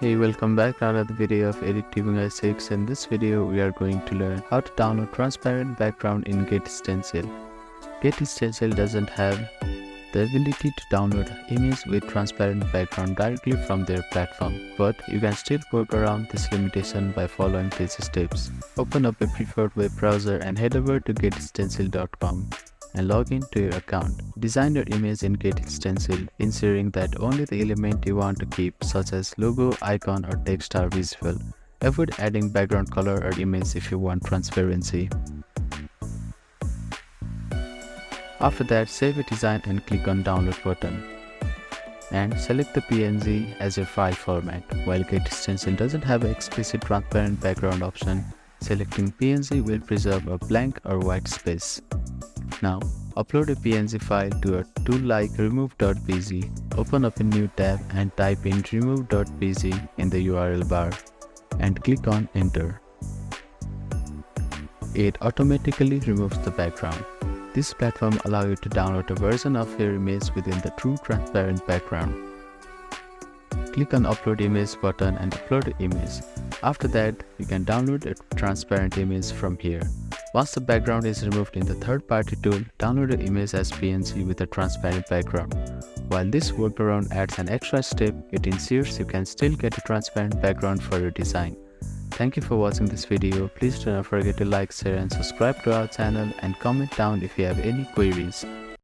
Hey, welcome back to another video of Editing 6. In this video, we are going to learn how to download transparent background in GetStencil. GetStencil doesn't have the ability to download images with transparent background directly from their platform, but you can still work around this limitation by following these steps. Open up a preferred web browser and head over to getstencil.com. and log in to your account. Design your image in GetStencil, ensuring that only the element you want to keep, such as logo, icon, or text, are visible. Avoid adding background color or image if you want transparency. After that, save a design and click on Download button. And select the PNG as your file format. While GetStencil doesn't have an explicit transparent background option, selecting PNG will preserve a blank or white space. Now, upload a PNG file to a tool like remove.pg. Open up a new tab and type in remove.pg in the URL bar and click on Enter. It automatically removes the background. This platform allows you to download a version of your image within the true transparent background. Click on Upload Image button and upload the image. After that, you can download a transparent image from here. Once the background is removed in the third-party tool, download the image as PNG with a transparent background. While this workaround adds an extra step, it ensures you can still get a transparent background for your design. Thank you for watching this video. Please do not forget to like, share and subscribe to our channel and comment down if you have any queries.